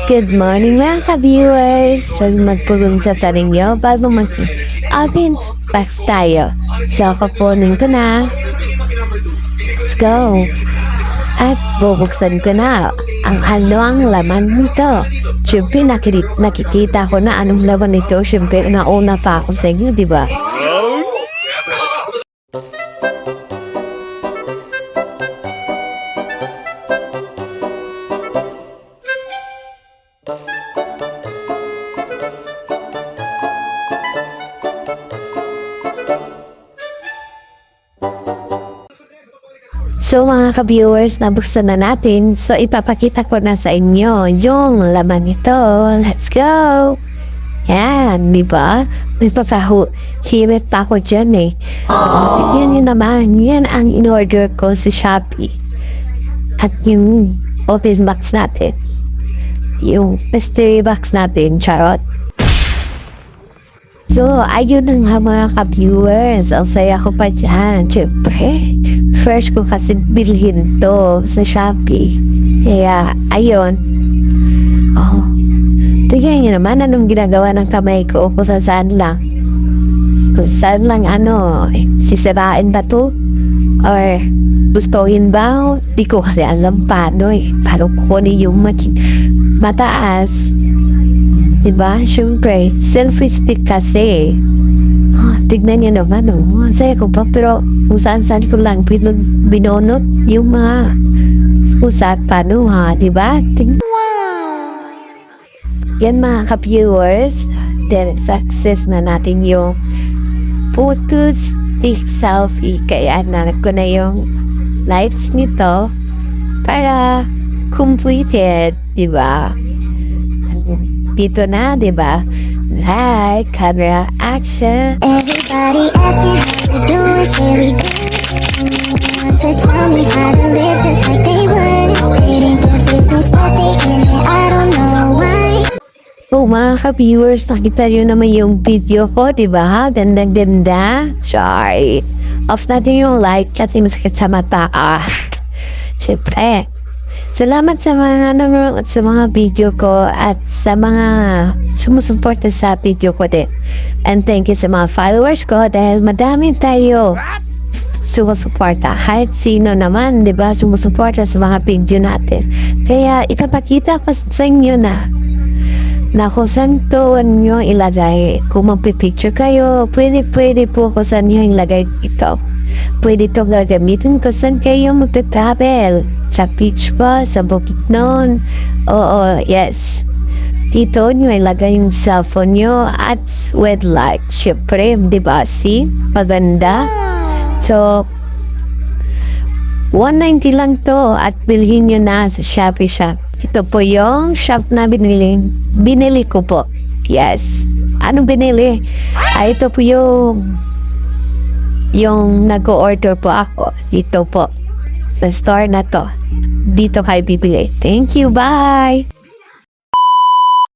Good morning mga ka-viewers! So magpulong sa taning nyo bago mag-open box tayo. So kukunin ko na. Let's go! At bubuksan ko na ang ang laman nito. Siyempre nakikita ko na anong laman nito. Siyempre nauna pa ako sa inyo, di ba? So mga ka-viewers, nabuksan na natin. So ipapakita ko na sa inyo yung laman nito. Let's go! Yan, di ba? May papahimit pa ako dyan eh. Yan yun naman. Yan ang in-order ko sa Shopee. At yung office box natin. Yung mystery box natin, charot. So, ayun na nga mga ka-viewers. Ang saya ko pa dyan. Siyempre, first ko kasi bilhin to sa Shopee. Kaya, ayun. Oh, tignan nyo naman anong ginagawa ng kamay ko kung saan lang. Kung saan lang sisirain ba to? Or gustuhin ba? Di ko kasi alam paano eh. Paano kukunin yung mataas. Diba? Siyempre, selfie stick kasi. Tignan nyo naman, Ang saya ko pa, pero kung saan-saan ko lang binonot yung mga kung saan paano, Diba? Yan mga ka-viewers, then success na natin yung photo stick selfie. Kaya nanak ko na yung lights nito para completed, diba? Dito na, diba? Like, camera, action. Everybody asking how you doing, say we good. Want to tell me how to live just like they would. It ain't their business, but they in it, I don't know why. So mga ka-viewers, nakita nyo naman yung video ko, diba? Ganda-ganda. Sorry. Off natin yung like kasi masakit sa mata. Siyempre. Salamat sa mga nanonood sa mga video ko at sa mga sumusuporta sa video ko din. And thank you sa mga followers ko dahil madami tayo sumusuporta. Kahit sino naman, di ba, sumusuporta sa mga video natin. Kaya ipapakita ko sa inyo na kung saan to nyo ilagay. Kung magpipicture kayo, pwede po kung saan nyo ilagay ito. Pwede itong gagamitin kung saan kayo magta-travel. Sa beach ba? Sa Bukidnon? Oo, yes. Dito nyo ilagay yung cellphone nyo at with light. Siyempre, di ba? See? Maganda. So, 190 lang to at bilhin nyo na sa Shopee shop. Ito po yung shop na binili ko po. Yes. Anong binili? Ito po yung nag-order po ako. Dito po. Sa store na to. Dito kayo bibili. Thank you. Bye!